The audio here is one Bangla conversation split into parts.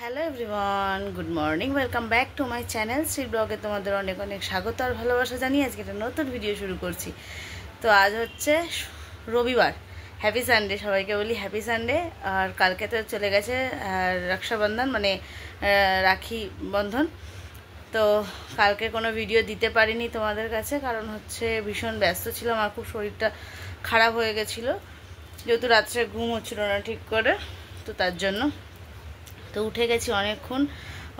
Hello everyone, good morning, welcome back to my channel Shri ব্লগে। তোমাদের অনেক অনেক স্বাগত আর ভালোবাসা জানিয়ে আজকে একটা নতুন ভিডিও শুরু করছি। তো আজ হচ্ছে রবিবার, হ্যাপি সানডে, সবাইকে বলি হ্যাপি সানডে। আর কালকে তো চলে গেছে রক্ষাবন্ধন, মানে রাখি বন্ধন। তো কালকে কোনো ভিডিও দিতে পারিনি তোমাদের কাছে, কারণ হচ্ছে ভীষণ ব্যস্ত ছিলাম আর খুব শরীরটা খারাপ হয়ে গেছিলো, যেহেতু রাত্রে ঘুম হচ্ছিল না ঠিক করে, তো তার জন্য। তো উঠে গেছি অনেকক্ষণ,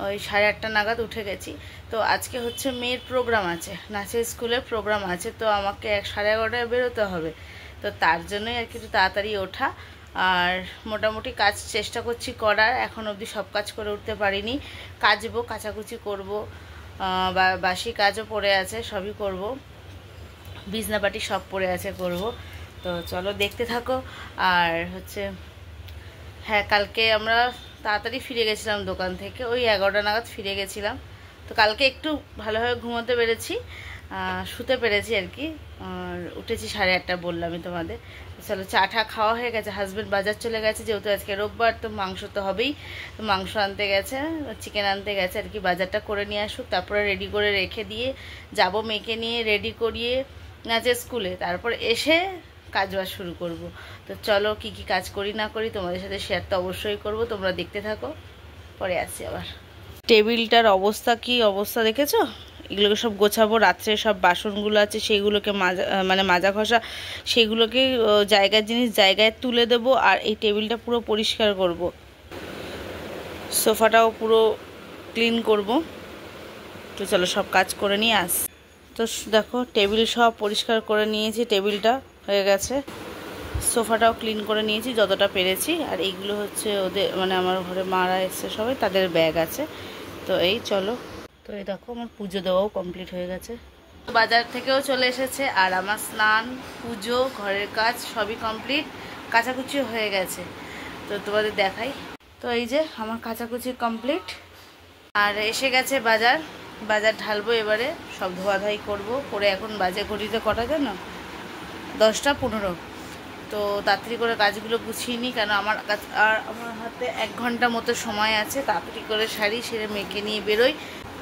ওই 8:30 নাগাদ উঠে গেছি। তো আজকে হচ্ছে মেয়ের প্রোগ্রাম আছে, নাচের স্কুলের প্রোগ্রাম আছে, তো আমাকে 11:30 বেরোতে হবে। তো তার জন্যই আর কি একটু তাড়াতাড়ি ওঠা। আর মোটামুটি কাজ চেষ্টা করছি করার, এখন অবধি সব কাজ করে উঠতে পারিনি। কাচবো, কাচাকুচি করবো, বাসি কাজও পড়ে আছে, সবই করব, বিছনাপাটি সব পড়ে আছে, করব। তো চলো দেখতে থাকো। আর হচ্ছে হ্যাঁ, কালকে আমরা তাড়াতাড়ি ফিরে গেছিলাম দোকান থেকে, ওই 11টা নাগাদ ফিরে গেছিলাম। তো কালকে একটু ভালোভাবে ঘুমোতে পেরেছি, শুতে পেরেছি আর কি। আর উঠেছি 8:30, বললামই তোমাদের। চলো, চা টা খাওয়া হয়ে গেছে। হাজব্যান্ড বাজার চলে গেছে, যেহেতু আজকে রোববার, তো মাংস তো হবেই। তো মাংস আনতে গেছে, চিকেন আনতে গেছে আর কি। বাজারটা করে নিয়ে আসুক, তারপরে রেডি করে রেখে দিয়ে যাব মেয়েকে নিয়ে, রেডি করিয়ে নাচের স্কুলে, তারপর এসে কাজবাজ শুরু করব। তো চলো, কি কি কাজ করি না করি তোমাদের সাথে শেয়ার তো অবশ্যই করব, তোমরা দেখতে থাকো, পরে আসছি আবার। টেবিলটার অবস্থা কি অবস্থা দেখেছো? এগুলোকে সব গোছাবো, রাত্রে সব বাসনগুলো আছে সেইগুলোকে মাজা ঘষা, সেইগুলোকে জায়গার জিনিস জায়গায় তুলে দেব। আর এই টেবিলটা পুরো পরিষ্কার করব, সোফাটাও পুরো ক্লিন করব। তো চলো সব কাজ করে নিয়ে আস। তো দেখো, টেবিল সব পরিষ্কার করে নিয়েছি, টেবিলটা হয়ে গেছে। সোফাটাও ক্লিন করে নিয়েছি যতটা পেরেছি। আর এইগুলো হচ্ছে ওদের, মানে আমার ঘরে মারা এসছে সবাই, তাদের ব্যাগ আছে। তো এই চলো। তো এই দেখো, আমার পুজো দেওয়াও কমপ্লিট হয়ে গেছে, বাজার থেকেও চলে এসেছে। আর আমার স্নান, পুজো, ঘরের কাজ সবই কমপ্লিট, কাচাকুচিও হয়ে গেছে। তো তোমাদের দেখাই। তো এই যে আমার কাচাকুচি কমপ্লিট। আর এসে গেছে বাজার ঢালবো এবারে, সব ধোয়াধাই করবো করে। এখন বাজে ঘড়িতে কটা জানো? 10টা 15। তো তাড়াতাড়ি করে কাজগুলো গুছিয়ে নিই, কেন আমার হাতে 1 ঘন্টা মতো সময় আছে। তাড়াতাড়ি করে শাড়ি সেরে মেয়েকে নিয়ে বেরোই।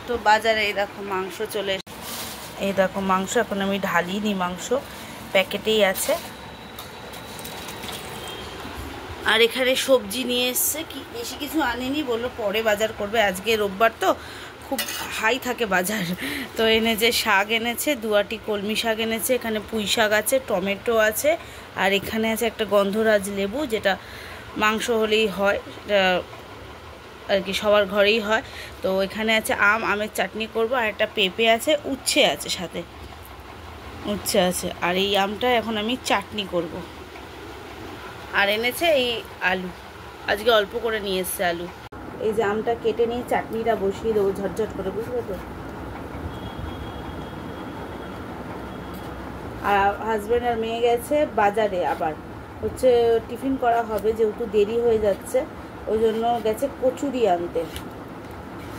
তো বাজারে এই দেখো মাংস চলে এসে, এই দেখো মাংস, এখন আমি ঢালিনি, মাংস প্যাকেটেই আছে। আর এখানে সবজি নিয়ে এসছে, কি বেশি কিছু আনেনি, বললো পরে বাজার করবে, আজকে রোববার তো খুব হাই থাকে বাজার। তো এনেছে শাক, এনেছে 2 আঁটি কলমি শাক এনেছে, এখানে পুঁই শাক আছে, টমেটো আছে, আর এখানে আছে একটা গন্ধরাজ লেবু, যেটা মাংস হলেই হয়, এটা আর কি সবার ঘরেই হয়। তো এখানে আছে আমের চাটনি করব, আর একটা পেঁপে আছে, উচ্ছে আছে সাথে, উচ্ছে আছে। আর এই আমটা এখন আমি চাটনি করব। আর এনেছে এই আলু, আজকে অল্প করে নিয়ে এসছে আলু। এই যে আমটা কেটে নিয়ে চাটনিটা বসিয়ে দেবো ঝটঝট করে, বুঝলে তো। আর হাজব্যান্ড আর মেয়ে গেছে বাজারে, আবার হচ্ছে টিফিন করা হবে, যেহেতু দেরি হয়ে যাচ্ছে, ওই জন্য গেছে কচুরি আনতে।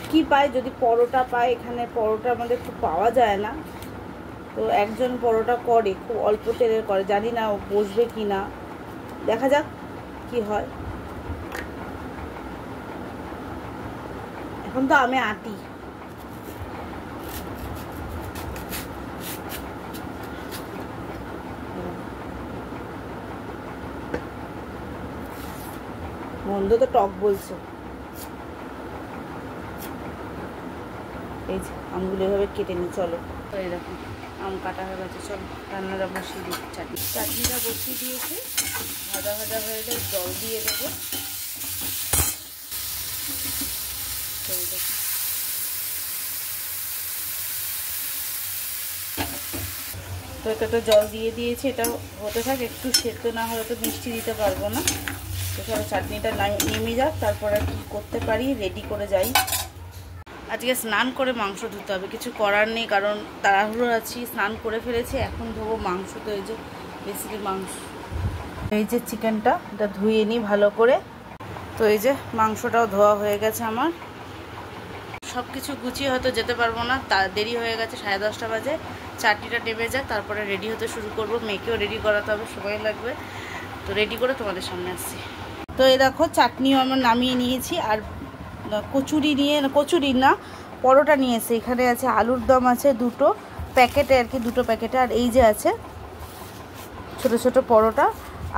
কি পায়, যদি পরোটা পায়, এখানে পরোটা আমাদের খুব পাওয়া যায় না। তো একজন পরোটা করে, খুব অল্প তেলের করে, জানি না ও বসবে কি না, দেখা যাক কি হয়। এখন তো আমি আটি, মন্দ তো টক বলছে। এই যে আমগুলো এভাবে কেটে নিই, চলো। তো এই দেখো আম কাটা হয়ে গেছে, চলো রান্নাটা বসিয়ে দিই। চাটনিটা বসিয়ে দিয়েছি, ভাজা ভাজা হয়ে গেলে জল দিয়ে দেবো। তো এই দেখো, তো এটা তো জল দিয়ে দিয়েছি, এটা হতে থাক, একটু সেদ্ধ না হলে তো মিষ্টি দিতে পারবো না। তো চলো চাটনিটা নেমে যাক, তারপর আর কি করতে পারি, রেডি করে যাই। আজকে স্নান করে মাংস ধুতে হবে, কিছু করার নেই, কারণ তাড়াহুড়ো আছি। স্নান করে ফেলেছি, এখন ধোবো মাংস। তো এই যে বেসিক্যালি মাংস, এই যে চিকেনটা, এটা ধুয়ে নিই ভালো করে। তো এই যে মাংসটাও ধোয়া হয়ে গেছে আমার। সব কিছু গুছিয়ে হয়তো যেতে পারবো না, তা দেরি হয়ে গেছে, 10:30 বাজে। চাটনিটা নেমে যাক, তারপরে রেডি হতে শুরু করব। মেয়েকেও রেডি করাতে হবে, সময় লাগবে। তো রেডি করে তোমাদের সামনে আসছি। তো এই দেখো চাটনিও আমরা নামিয়ে নিয়েছি, আর কচুরি কচুরি না, পরোটা নিয়ে এসে। এখানে আছে আলুর দম আছে দুটো প্যাকেটে আর কি, দুটো প্যাকেটে। আর এই যে আছে ছোট ছোট পরোটা,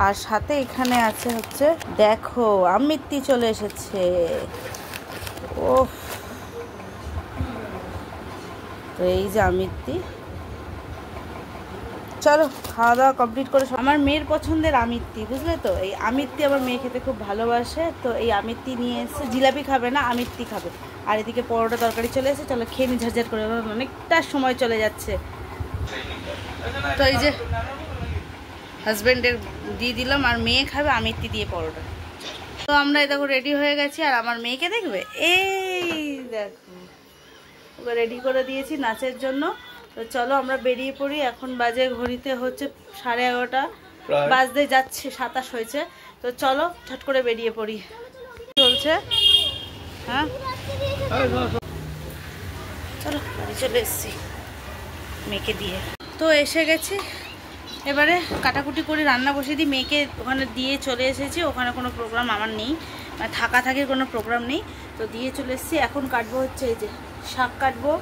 আর সাথে এখানে আছে হচ্ছে দেখো আমৃত্যি চলে এসেছে। ও তো এই যে আমৃত্যি, চলো খাওয়া দাওয়া কমপ্লিট করে। আমার মেয়ের পছন্দের আমৃত্যি, বুঝলে তো, এই আমৃত্যি আমার মেয়ে খেতে খুব ভালোবাসে। তো এই আমৃত্যি নিয়ে এসে, জিলাপি খাবে না, আমৃত্যি খাবে। আর এদিকে পরোটা তরকারি চলে এসে, চলো খেয়ে নি ঝাঝাট করে, অনেকটা সময় চলে যাচ্ছে। তো এই যে হাজব্যান্ডের দিয়ে দিলাম, আর মেয়ে খাবে আমৃত্যি দিয়ে পরোটা। তো আমরা এই দেখো রেডি হয়ে গেছি, আর আমার মেয়েকে দেখবে, এই দেখো ওকে রেডি করে দিয়েছি নাচের জন্য। তো চলো আমরা বেরিয়ে পড়ি। এখন বাজে ঘড়িতে হচ্ছে 11:30 বাজতে যাচ্ছে, 27 হয়েছে। তো চলো ছট করে বেরিয়ে পড়ি। চলছে হ্যাঁ, চলো বাড়ি চলে এসছি মেয়েকে দিয়ে। তো এসে গেছি, এবারে কাটাকুটি করে রান্না বসিয়ে দিই। মেয়েকে ওখানে দিয়ে চলে এসেছি, ওখানে কোনো প্রোগ্রাম আমার নেই, মানে থাকার কোনো প্রোগ্রাম নেই। তো দিয়ে চলে এসেছি। এখন কাটবো হচ্ছে এই যে শাক কাটবো,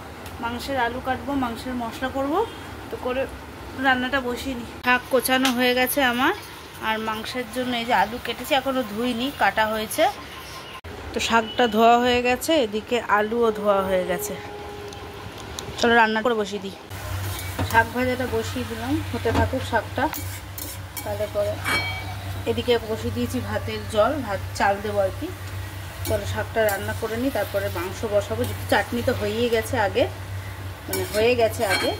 মাংসের আলু কাটবো, মাংসের মশলা করব। তো করে রান্নাটা বসিয়ে নিই। শাক কোচানো হয়ে গেছে আমার, আর মাংসের জন্য এই যে আলু কেটেছি, এখনও ধুইনি, কাটা হয়েছে। তো শাকটা ধোয়া হয়ে গেছে, এদিকে আলুও ধোয়া হয়ে গেছে। চলো রান্না করে বসিয়ে দিই। শাক ভাজাটা বসিয়ে দিলাম, হতে থাকুক শাকটা। তাহলে পরে এদিকে বসিয়ে দিয়েছি ভাতের জল, ভাত চাল দেবো আর কি। চলো শাকটা রান্না করে নিই, তারপরে মাংস বসাবো। চাটনি তো হয়েই গেছে আগে, মানে হয়ে গেছে আগে।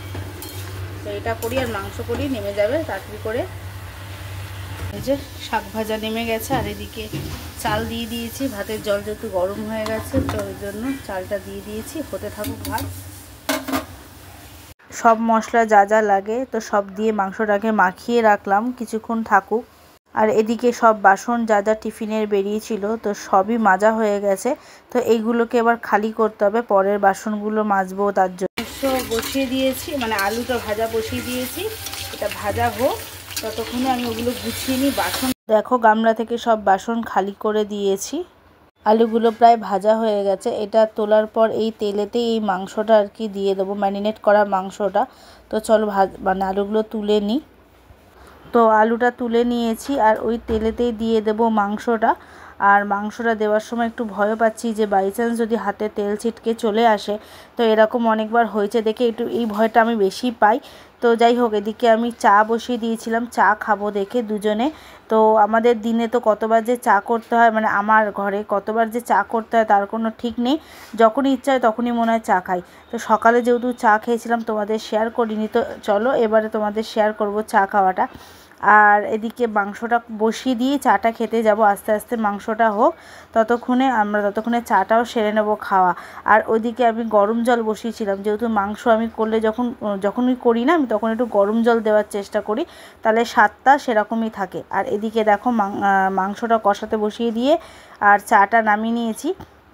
তো এটা করি আর মাংস করি, নেমে যাবে তাড়াতাড়ি করে। এই যে শাক ভাজা নেমে গেছে, আর এদিকে চাল দিয়ে দিয়েছি। ভাতের জল যেহেতু গরম হয়ে গেছে, তো ওই জন্য চালটা দিয়ে দিয়েছি, হতে থাকুক ভাত। সব মশলা যা যা লাগে তো সব দিয়ে মাংসটাকে মাখিয়ে রাখলাম, কিছুক্ষণ থাকুক। আর এদিকে সব বাসন যা যা টিফিনের বেরিয়েছিল তো সবই মাজা হয়ে গেছে। তো এইগুলোকে এবার খালি করতে হবে, পরের বাসনগুলো মাজবো তার জন্য। বসিয়ে দিয়েছি, মানে আলুটা ভাজা বসিয়ে দিয়েছি, এটা ভাজা হোক, ততক্ষণে আমি ওগুলো গুছিয়ে নিই। বাসন দেখো গামলা থেকে সব বাসন খালি করে দিয়েছি। আলুগুলো প্রায় ভাজা হয়ে গেছে। এটা তোলার পর এই তেলেতেই এই মাংসটা আর কি দিয়ে দেবো, ম্যারিনেট করা মাংসটা। তো চলো মানে আলুগুলো তুলে নিই। তো আলুটা তুলে নিয়েছি, আর ওই তেলেতেই দিয়ে দেবো মাংসটা। আর মাংসটা দেওয়ার সময় একটু ভয় পাচ্ছি যে বাই চান্স যদি হাতে তেল ছিটকে চলে আসে। তো এরকম অনেকবার হয়েছে দেখে একটু এই ভয়টা আমি বেশি পাই। তো যাই হোক, এদিকে আমি চা বসিয়ে দিয়েছিলাম, চা খাবো দেখে দুজনে। তো আমাদের দিনে তো কতবার যে চা করতে হয়, মানে আমার ঘরে কতবার যে চা করতে হয় তার কোনো ঠিক নেই। যখনই ইচ্ছা হয় তখনই মনে হয় চা খাই। তো সকালে যেহেতু চা খেয়েছিলাম তোমাদের শেয়ার করিনি, তো চলো এবারে তোমাদের শেয়ার করব চা খাওয়াটা। আর এদিকে মাংসটা বসিয়ে দিয়ে চাটা খেতে যাব, আস্তে আস্তে মাংসটা হোক, ততক্ষণে চাটাও সেরে নেব খাওয়া। আর ওইদিকে আমি গরম জল বসিয়েছিলাম, যেহেতু মাংস আমি করলে যখনই করি না, আমি তখন একটু গরম জল দেওয়ার চেষ্টা করি, তাহলে স্বাদটা সেরকমই থাকে। আর এদিকে দেখো মাংসটা কষাতে বসিয়ে দিয়ে আর চাটা নামিয়ে নিয়েছি।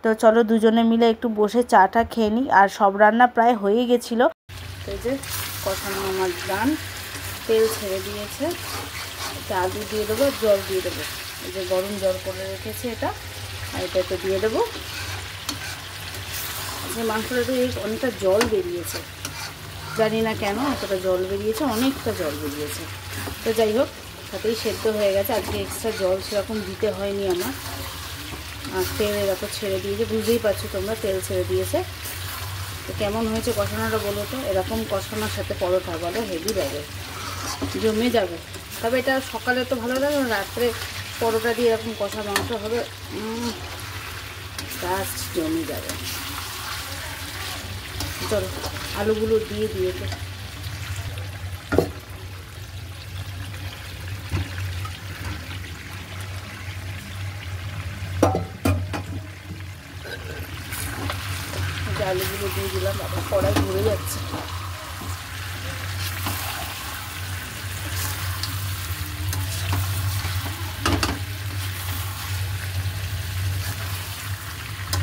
তো চলো দুজনে মিলে একটু বসে চাটা খেয়ে নিই। আর সব রান্না প্রায় হয়ে গেছিলো। এই যে কষানো আমার ডান, তেল ছেড়ে দিয়েছে। এটা আলু দিয়ে দেবো, জল দিয়ে দেবো, এই যে গরম জল করে রেখেছি এটা, আর এটাকে দিয়ে দেবো। আজকে মাংসটা তো অনেকটা জল বেরিয়েছে, জানি না কেন এতটা জল বেরিয়েছে, অনেকটা জল বেরিয়েছে। তো যাই হোক, তাতেই সেদ্ধ হয়ে গেছে। আজকে এক্সট্রা জল সেরকম দিতে হয়নি আমার। আর তেল এরকম ছেড়ে দিয়েছে, বুঝতেই পারছো তোমরা, তেল ছেড়ে দিয়েছে। তো কেমন হয়েছে কষানোটা বলো তো? এরকম কষানোর সাথে পরোটা বলো, হেভি লাগে, জমে যাবে। তবে এটা সকালে তো ভালো লাগে, রাত্রে পরোটা দিয়ে এরকম কষা মাংস হবে, জাস্ট জমে যাবে। চলো আলুগুলো দিয়ে দিয়েছে। আলুগুলো দিয়ে দিলাম, আবার কড়াই ঘুরে যাচ্ছে।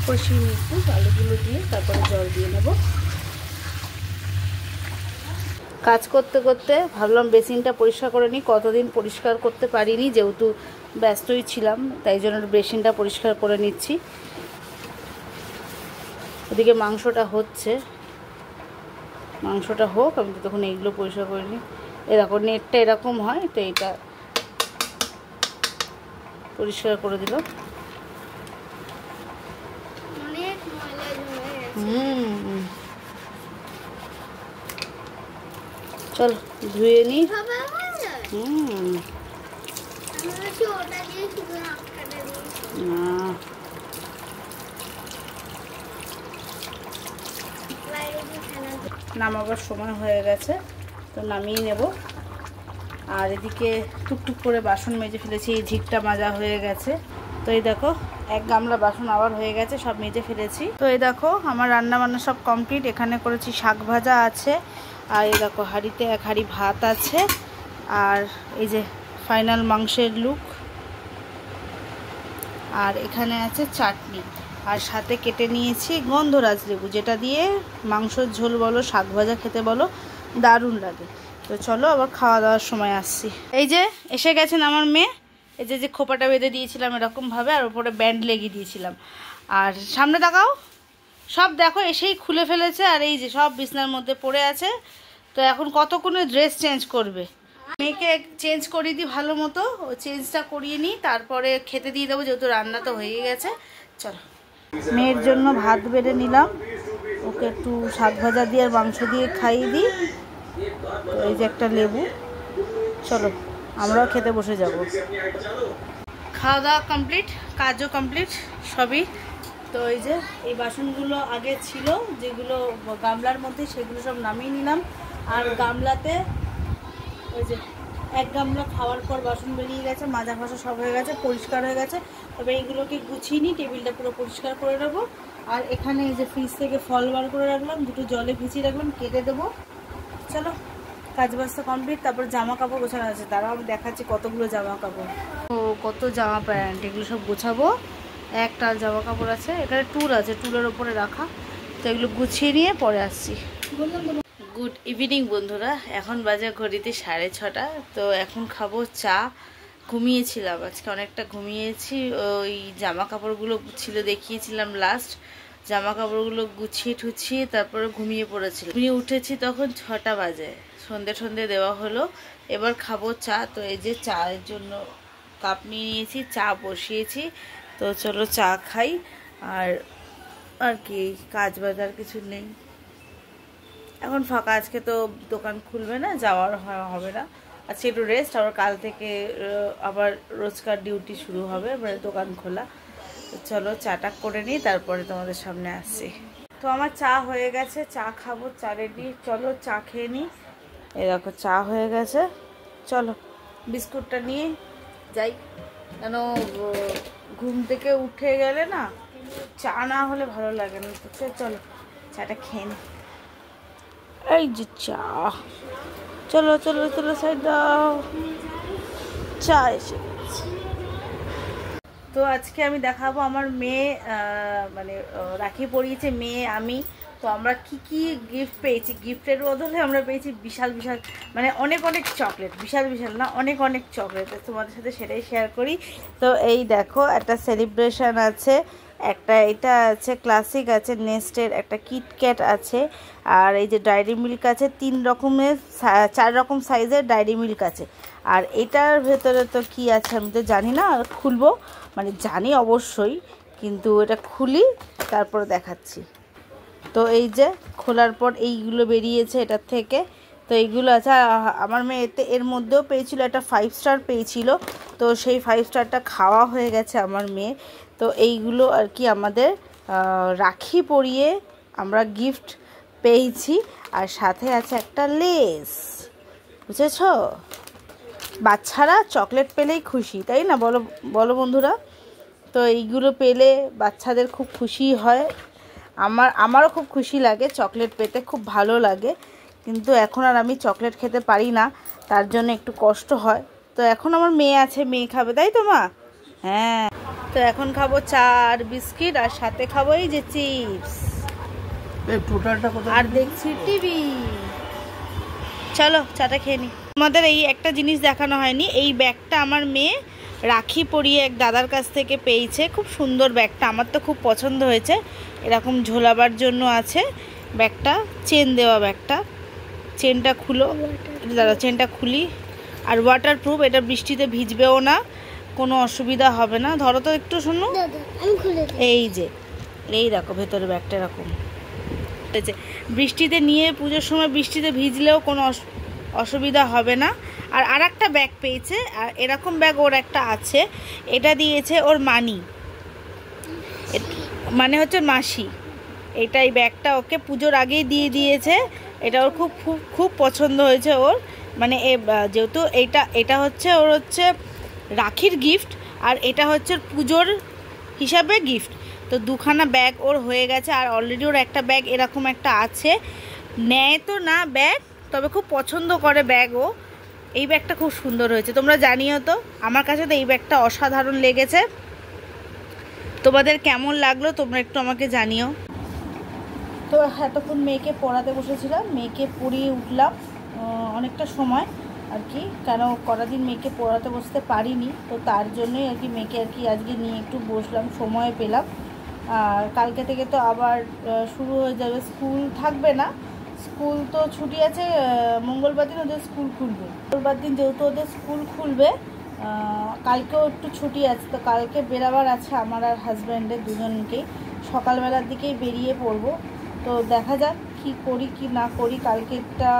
কষিয়ে নিচ্ছি আলুগুলো দিয়ে, তারপরে জল দিয়ে নেব। কাজ করতে করতে ভাবলাম বেসিনটা পরিষ্কার করে নিই, কতদিন পরিষ্কার করতে পারিনি, যেহেতু ব্যস্তই ছিলাম, তাই জন্য বেসিনটা পরিষ্কার করে নিচ্ছি। ওদিকে মাংসটা হচ্ছে, মাংসটা হোক, আমি তো তখন এইগুলো পরিষ্কার করে নিই। এরকম নেটটা এরকম হয়, তো এটা পরিষ্কার করে দিল। চল ধুয়ে নিই। নামাবার সময় হয়ে গেছে, তো নামিয়ে নেব। আর এদিকে টুকটুক করে বাসন মেজে ফেলেছি, এই ঝিকটা মাজা হয়ে গেছে। তো এই দেখো এক গামলা বাসন আবার হয়ে গেছে, সব মেজে ফেলেছি। তো এই দেখো আমার রান্না বান্না সব কমপ্লিট। এখানে করেছি শাক ভাজা আছে, আর এই দেখো হাঁড়িতে এক হাঁড়ি ভাত আছে, আর এই যে ফাইনাল মাংসের লুক, আর এখানে আছে চাটনি, আর সাথে কেটে নিয়েছি গন্ধরাজ লেবু, যেটা দিয়ে মাংসের ঝোল বলো শাক ভাজা খেতে বলো দারুণ লাগে। তো চলো আবার খাওয়া দাওয়ার সময় আসছি। এই যে এসে গেছেন আমার মেয়ে, এই যে খোপাটা বেঁধে দিয়েছিলাম এরকমভাবে, আর ওপরে ব্যান্ড লেগে দিয়েছিলাম। আর সামনে তাকাও, সব দেখো এসেই খুলে ফেলেছে, আর এই যে সব বিছনার মধ্যে পড়ে আছে। তো এখন কতক্ষণে ড্রেস চেঞ্জ করবে, মেয়েকে চেঞ্জ করিয়ে দিই ভালো মতো, ও চেঞ্জটা করিয়ে নিই, তারপরে খেতে দিয়ে দেবো, যেহেতু রান্না তো হয়ে গেছে। চলো মেয়ের জন্য ভাত বেড়ে নিলাম, ওকে একটু শাক ভাজা দিয়ে আর মাংস দিয়ে খাইয়ে দিই। তো এই যে একটা লেবু, চলো আমরাও খেতে বসে যাব। খাওয়া দাওয়া কমপ্লিট, কাজও কমপ্লিট সবই। তো এই যে এই বাসনগুলো আগে ছিল যেগুলো গামলার মধ্যে, সেগুলো সব নামিয়ে নিলাম। আর গামলাতে ওই যে এক গামলা খাওয়ার পর বাসন বেরিয়ে গেছে, মাজা ঘষা সব হয়ে গেছে, পরিষ্কার হয়ে গেছে। তবে এইগুলোকে গুছিয়ে নিই, টেবিলটা পুরো পরিষ্কার করে নেবো। আর এখানে এই যে ফ্রিজ থেকে ফল বার করে রাখলাম, দুটো জলে ভিজিয়ে রাখলাম, কেটে দেবো। চলো কাজ বাজটা কমপ্লিট। তারপর জামা কাপড় গোছানো আছে, তারাও আমি দেখাচ্ছি কতগুলো জামা কাপড়, ও কত জামা প্যান্ট, এগুলো সব গোছাবো। একটা জামা কাপড় আছে, এখানে টুল আছে, টুলের ওপরে রাখা। তো এগুলো গুছিয়ে নিয়ে পরে আসছি। গুড ইভিনিং বন্ধুরা, এখন বাজে ঘড়িতে 6:30। তো এখন খাবো চা। ঘুমিয়েছিলাম আজকে অনেকটা, ঘুমিয়েছি। ওই জামা কাপড়গুলো ছিল দেখিয়েছিলাম লাস্ট, জামা কাপড়গুলো গুছিয়ে ঠুছিয়ে তারপরে ঘুমিয়ে পড়েছিলাম। ঘুমিয়ে উঠেছি তখন 6টা বাজে, সন্ধে দেওয়া হলো। এবার খাবো চা। তো এই যে চায়ের জন্য কাপ নিয়ে নিয়েছি, চা বসিয়েছি। তো চলো চা খাই। আর কি কাজ বাজার কিছু নেই এখন, ফাঁকা। আজকে তো দোকান খুলবে না, যাওয়ার হবে না। আজকে একটু রেস্ট, আবার কাল থেকে আবার রোজকার ডিউটি শুরু হবে, মানে দোকান খোলা। তো চলো চাটা করে নিই, তারপরে তোমাদের সামনে আসছি। তো আমার চা হয়ে গেছে, চা খাবো, চা রেডি। চলো চা খেয়ে নিই। এই দেখো চা হয়ে গেছে, চলো বিস্কুটটা নিয়ে যাই, কেন ঘুম থেকে উঠে গেলে না চা না হলে ভালো লাগে না। তো চলো চাটা খেয়ে নিই। এই যে চা, চলো চলো চলো সাইড দাও, চা এসে গেছে। তো আজকে আমি দেখাবো আমার মেয়ে, মানে রাখি পরিয়েছে মেয়ে, আমি। তো আমরা কি কি গিফট পেয়েছি, গিফটের বদলে আমরা পেয়েছি বিশাল বিশাল, মানে অনেক চকলেট, বিশাল বিশাল না, অনেক চকলেট। তোমাদের সাথে সেটাই শেয়ার করি। তো এই দেখো একটা সেলিব্রেশন আছে, একটা এটা আছে ক্লাসিক আছে, নেস্টের একটা কিটক্যাট আছে, আর এই যে ডায়েরি মিল্ক আছে, 4 রকম সাইজের ডায়েরি মিল্ক আছে। আর এটার ভেতরে তো কি আছে আমি তো জানি না, খুলবো, মানে জানি অবশ্যই, কিন্তু এটা খুলি তারপর দেখাচ্ছি। তো এই যে খোলার পর এইগুলো বেরিয়েছে এটার থেকে। তো এইগুলো আছে, আমার মেয়ে এর মধ্যেও পেয়েছিল একটা 5 স্টার পেয়েছিল, তো সেই 5 স্টারটা খাওয়া হয়ে গেছে আমার মেয়ে। তো এইগুলো আর কি আমাদের রাখি পরিয়ে আমরা গিফট পেয়েছি। আর সাথে আছে একটা লেস, বুঝেছ? বাচ্চারা চকলেট পেলেই খুশি, তাই না? বলো বলো বন্ধুরা। তো এইগুলো পেলে বাচ্চাদের খুব খুশি হয়, আমারও খুব খুশি লাগে, চকলেট পেতে খুব ভালো লাগে। কিন্তু এখন আর আমি চকলেট খেতে পারি না, তার জন্য একটু কষ্ট হয়। তো এখন আমার মেয়ে আছে, মেয়ে খাবে, তাই তো মা? হ্যাঁ। তো এখন খাবো চা আর বিস্কিট, আর সাথে খাবো এই যে চিপস, আর দেখছি টিভি। চলো চাটা খেয়ে নি। আমাদের এই একটা জিনিস দেখানো হয়নি, এই ব্যাগটা আমার মেয়ে রাখি পরিয়ে এক দাদার কাছ থেকে পেয়েছে। খুব সুন্দর ব্যাগটা, আমার তো খুব পছন্দ হয়েছে। এরকম ঝোলাবার জন্য আছে ব্যাগটা, চেন দেওয়া ব্যাগটা। চেনটা খুলো, দাঁড়া চেনটা খুলি। আর ওয়াটারপ্রুফ, এটা বৃষ্টিতে ভিজবেও না, কোনো অসুবিধা হবে না। ধরো তো একটু, শোনো, এই যে এই দেখো ভেতরে ব্যাগটা এরকম বৃষ্টিতে নিয়ে পুজোর সময় বৃষ্টিতে ভিজলেও কোনো অসুবিধা হবে না। আর আরেকটা ব্যাগ পেয়েছে, আর এরকম ব্যাগ ওর একটা আছে, এটা দিয়েছে ওর মানি, মানে হচ্ছে মাসি। এটা এই ব্যাগটা ওকে পুজোর আগেই দিয়ে দিয়েছে। এটা ওর খুব খুব খুব পছন্দ হয়েছে ওর, মানে যেহেতু এটা হচ্ছে ওর হচ্ছে রাখির গিফট, আর এটা হচ্ছে পুজোর হিসাবে গিফট। তো দুখানা ব্যাগ ওর হয়ে গেছে। আর অলরেডি ওর একটা ব্যাগ এরকম একটা আছে, নেয় তো না ব্যাগ, তবে খুব পছন্দ করে ব্যাগ ও। এই ব্যাগটা খুব সুন্দর হয়েছে, তোমরা জানিও তো। আমার কাছে তো এই ব্যাগটা অসাধারণ লেগেছে। তোমাদের কেমন লাগলো তোমরা একটু আমাকে জানিও। তো এতক্ষণ মেয়েকে পড়াতে বসেছিলাম, মেয়েকে পড়িয়ে উঠলাম অনেকটা সময় আর কি, কেন কটা দিন মেয়েকে পড়াতে বসতে পারিনি, তো তার জন্যই আর কি মেয়েকে আর কি আজকে নিয়ে একটু বসলাম, সময় পেলাম। আর কালকে থেকে তো আবার শুরু হয়ে যাবে, স্কুল থাকবে না, স্কুল তো ছুটি আছে। মঙ্গলবার দিন ওদের স্কুল খুলবে, মঙ্গলবার দিন যেহেতু ওদের স্কুল খুলবে, কালকেও একটু ছুটি আছে। তো কালকে বেরাবার আছে আমার আর হাজব্যান্ডের দুজনকেই, সকালবেলার দিকেই বেরিয়ে পড়বো। তো দেখা যাক কি করি কি না করি, কালকেরটা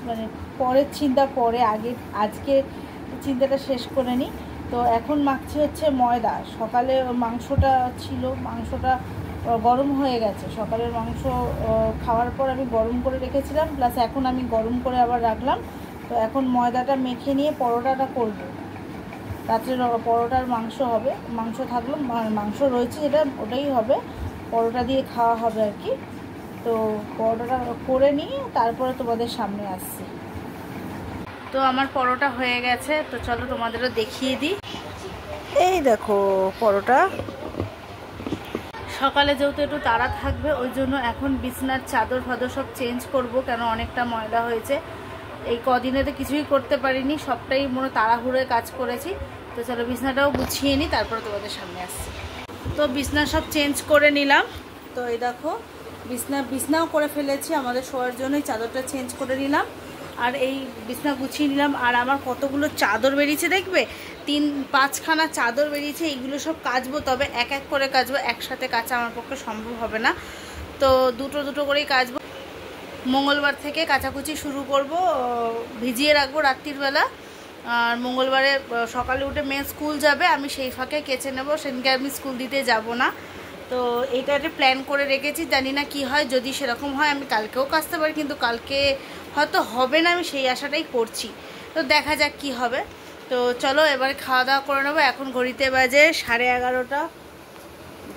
মানে পরের চিন্তা পরে, আজকে চিন্তাটা শেষ করে নিই। তো এখন মাখছি হচ্ছে ময়দা। সকালে মাংসটা ছিল, মাংসটা গরম হয়ে গেছে, সকালের মাংস খাওয়ার পর আমি গরম করে রেখেছিলাম, প্লাস এখন আমি গরম করে আবার রাখলাম। তো এখন ময়দাটা মেখে নিয়ে পরোটাটা করবো, রাত্রে পরোটার মাংস হবে, মাংস থাকলো, মাংস রয়েছে যেটা ওটাই হবে, পরোটা দিয়ে খাওয়া হবে আর কি। তো পরোটাটা করে নিয়ে তারপরে তোমাদের সামনে আসছি। তো আমার পরোটা হয়ে গেছে, তো চলো তোমাদেরও দেখিয়ে দিই। এই দেখো পরোটা। সকালে যেহেতু একটু তাড়া থাকবে, ওই জন্য এখন বিছনার চাদর ফাদর সব চেঞ্জ করব, কেন অনেকটা ময়লা হয়েছে। এই কদিনে তো কিছুই করতে পারিনি, সবটাই মনে তাড়াহুড়োয় কাজ করেছি। তো চলো বিছনাটাও গুছিয়ে নিই, তারপরে তোমাদের সামনে আসছি। তো বিছনা সব চেঞ্জ করে নিলাম। তো এই দেখো বিছনাও করে ফেলেছি, আমাদের শোয়ার জন্যই চাদরটা চেঞ্জ করে নিলাম। আর এই বিছনা গুছিয়ে নিলাম। আর আমার কতগুলো চাদর বেরিয়েছে দেখবে, 4-5খানা চাদর বেরিয়েছে। এইগুলো সব কাচবো, তবে এক এক করে কাচবো, একসাথে কাচা আমার পক্ষে সম্ভব হবে না। তো দুটো দুটো করেই কাচবো। মঙ্গলবার থেকে কাচাকুচি শুরু করব, ভিজিয়ে রাখবো রাত্রির বেলা। আর মঙ্গলবারে সকালে উঠে মেয়ে স্কুল যাবে, আমি সেই ফাঁকে কেচে নেবো, সেদিনকে আমি স্কুল দিতে যাব না। তো এইটা একটা প্ল্যান করে রেখেছি, জানি না কি হয়। যদি সেরকম হয় আমি কালকেও কাচতে পারি, কিন্তু কালকে হয়তো হবে না, আমি সেই আশাটাই করছি। তো দেখা যাক কি হবে। তো চলো এবারে খাওয়া দাওয়া করে নেবো। এখন ঘড়িতে বাজে 11:30,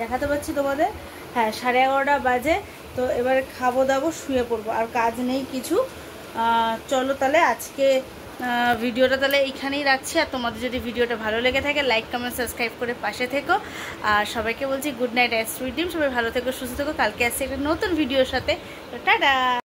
দেখাতে পাচ্ছি তোমাদের, হ্যাঁ 11:30 বাজে। তো এবারে খাবো দাবো, শুয়ে পড়বো, আর কাজ নেই কিছু। চলো তাহলে আজকে ভিডিওটা তাহলে এইখানেই রাখছি। আর তোমাদের যদি ভিডিওটা ভালো লেগে থাকে, লাইক কমেন্ট সাবস্ক্রাইব করে পাশে থেকো। আর সবাইকে বলছি good night, as sweet dream. সবাই ভালো থেকো, সুস্থ থেকো। কালকে আসছি একটা নতুন ভিডিওর সাথে। তো টাটা।